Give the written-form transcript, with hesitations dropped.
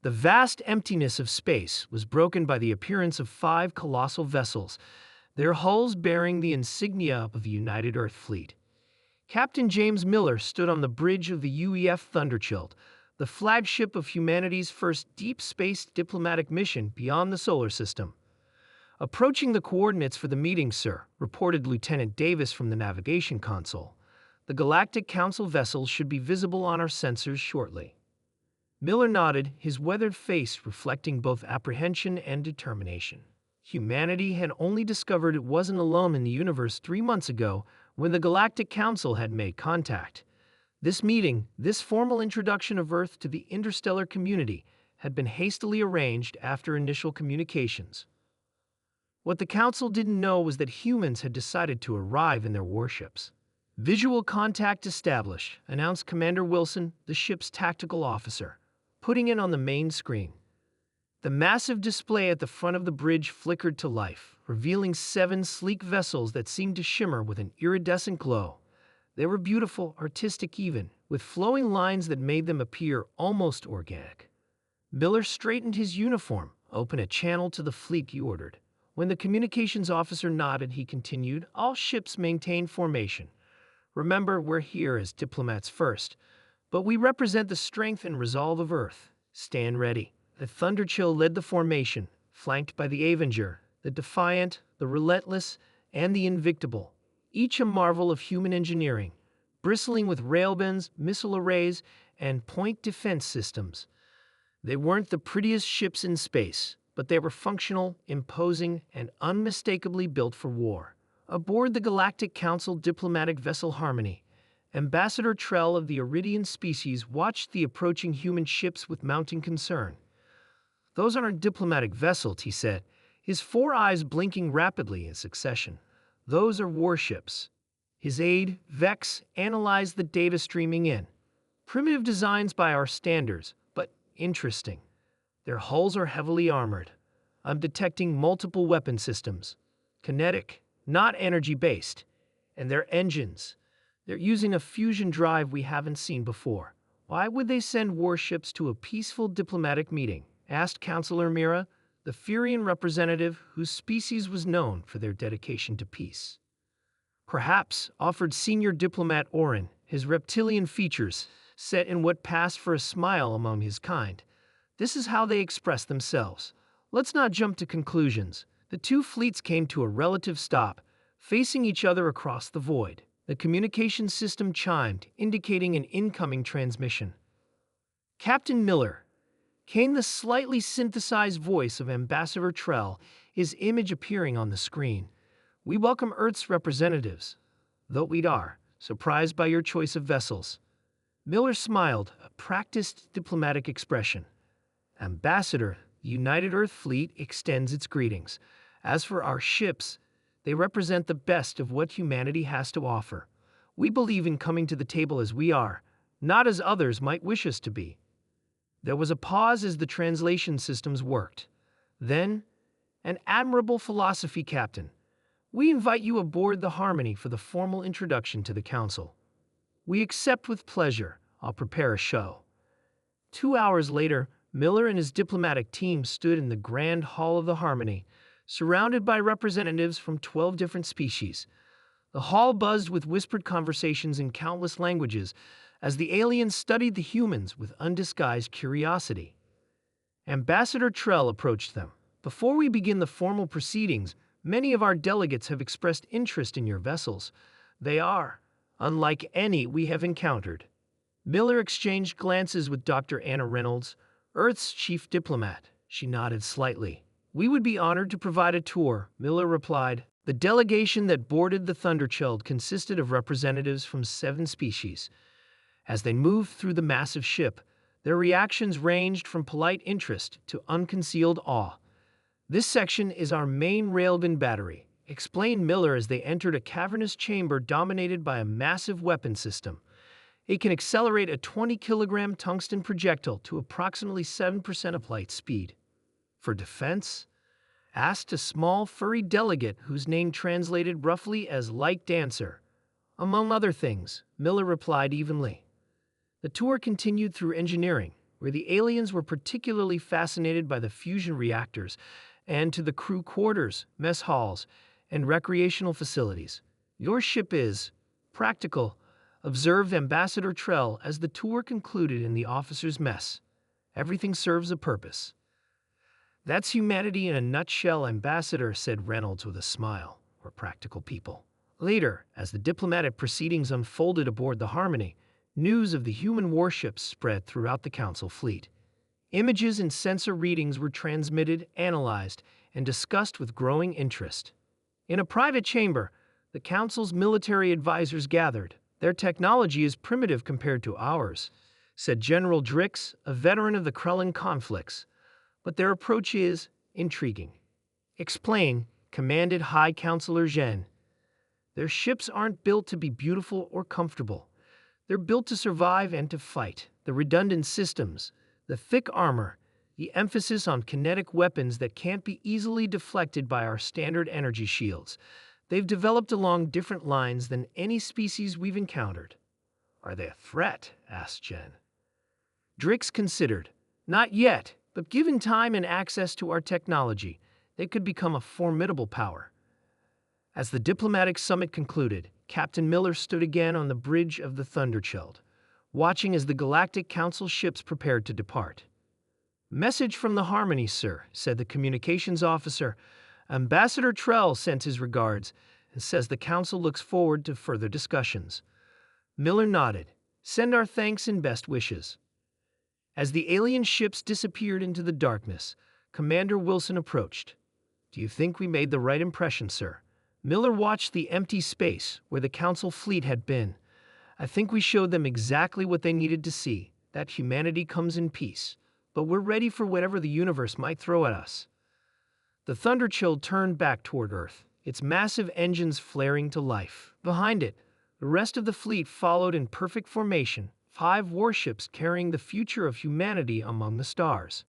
The vast emptiness of space was broken by the appearance of 5 colossal vessels, their hulls bearing the insignia of the United Earth Fleet. Captain James Miller stood on the bridge of the UEF Thunderchild, the flagship of humanity's first deep space diplomatic mission beyond the solar system. "Approaching the coordinates for the meeting, sir," reported Lieutenant Davis from the navigation console. "The Galactic Council vessels should be visible on our sensors shortly." Miller nodded, his weathered face reflecting both apprehension and determination. Humanity had only discovered it wasn't alone in the universe 3 months ago when the Galactic Council had made contact. This meeting, this formal introduction of Earth to the interstellar community, had been hastily arranged after initial communications. What the Council didn't know was that humans had decided to arrive in their warships. "Visual contact established," announced Commander Wilson, the ship's tactical officer, putting it on the main screen. The massive display at the front of the bridge flickered to life, revealing 7 sleek vessels that seemed to shimmer with an iridescent glow. They were beautiful, artistic even, with flowing lines that made them appear almost organic. Miller straightened his uniform, opened a channel to the fleet he ordered. When the communications officer nodded, he continued, "All ships maintain formation. Remember, we're here as diplomats first, but we represent the strength and resolve of Earth. Stand ready." The Thunderchill led the formation, flanked by the Avenger, the Defiant, the Relentless, and the Invictable, each a marvel of human engineering, bristling with railguns, missile arrays, and point defense systems. They weren't the prettiest ships in space, but they were functional, imposing, and unmistakably built for war. Aboard the Galactic Council diplomatic vessel Harmony, Ambassador Trell of the Iridian species watched the approaching human ships with mounting concern. "Those aren't diplomatic vessels," he said, his 4 eyes blinking rapidly in succession. "Those are warships." His aide, Vex, analyzed the data streaming in. "Primitive designs by our standards, but interesting. Their hulls are heavily armored. I'm detecting multiple weapon systems. Kinetic, not energy-based. And their engines. They're using a fusion drive we haven't seen before. Why would they send warships to a peaceful diplomatic meeting?" asked Counselor Mira, the Furian representative whose species was known for their dedication to peace. "Perhaps," offered senior diplomat Orin, his reptilian features set in what passed for a smile among his kind. "This is how they express themselves. Let's not jump to conclusions." The 2 fleets came to a relative stop, facing each other across the void. The communication system chimed, indicating an incoming transmission. "Captain Miller," came the slightly synthesized voice of Ambassador Trell, his image appearing on the screen. "We welcome Earth's representatives, though we are surprised by your choice of vessels." Miller smiled, a practiced diplomatic expression. "Ambassador, the United Earth Fleet extends its greetings. As for our ships, they represent the best of what humanity has to offer. We believe in coming to the table as we are, not as others might wish us to be." There was a pause as the translation systems worked. Then, "An admirable philosophy, Captain. We invite you aboard the Harmony for the formal introduction to the Council." "We accept with pleasure. I'll prepare a show." 2 hours later, Miller and his diplomatic team stood in the Grand Hall of the Harmony, surrounded by representatives from 12 different species. The hall buzzed with whispered conversations in countless languages as the aliens studied the humans with undisguised curiosity. Ambassador Trell approached them. "Before we begin the formal proceedings, many of our delegates have expressed interest in your vessels. They are unlike any we have encountered." Miller exchanged glances with Dr. Anna Reynolds, Earth's chief diplomat. She nodded slightly. "We would be honored to provide a tour," Miller replied. The delegation that boarded the Thunderchild consisted of representatives from 7 species. As they moved through the massive ship, their reactions ranged from polite interest to unconcealed awe. "This section is our main railgun battery," explained Miller as they entered a cavernous chamber dominated by a massive weapon system. It can accelerate a 20-kilogram tungsten projectile to approximately 7% of light speed. "For defense?" asked a small, furry delegate whose name translated roughly as "light dancer." "Among other things," Miller replied evenly. The tour continued through engineering, where the aliens were particularly fascinated by the fusion reactors, and to the crew quarters, mess halls, and recreational facilities. Your ship is practical, observed Ambassador Trell as the tour concluded in the officers' mess. Everything serves a purpose. That's humanity in a nutshell, Ambassador, said Reynolds with a smile. We're practical people. Later, as the diplomatic proceedings unfolded aboard the Harmony, news of the human warships spread throughout the Council fleet. Images and sensor readings were transmitted, analyzed, and discussed with growing interest. In a private chamber, the Council's military advisors gathered. Their technology is primitive compared to ours, said General Drix, a veteran of the Krellin conflicts. But their approach is intriguing. Explain, commanded High Counselor Zhen. Their ships aren't built to be beautiful or comfortable. They're built to survive and to fight. The redundant systems, the thick armor, the emphasis on kinetic weapons that can't be easily deflected by our standard energy shields. They've developed along different lines than any species we've encountered. Are they a threat? Asked Jen. Drix considered. Not yet, but given time and access to our technology, they could become a formidable power. As the diplomatic summit concluded, Captain Miller stood again on the bridge of the Thunderchild, watching as the Galactic Council ships prepared to depart. Message from the Harmony, sir, said the communications officer. Ambassador Trell sent his regards and says the Council looks forward to further discussions. Miller nodded. Send our thanks and best wishes. As the alien ships disappeared into the darkness, Commander Wilson approached. Do you think we made the right impression, sir? Miller watched the empty space where the Council fleet had been. I think we showed them exactly what they needed to see, that humanity comes in peace, but we're ready for whatever the universe might throw at us. The Thunderchild turned back toward Earth, its massive engines flaring to life. Behind it, the rest of the fleet followed in perfect formation, 5 warships carrying the future of humanity among the stars.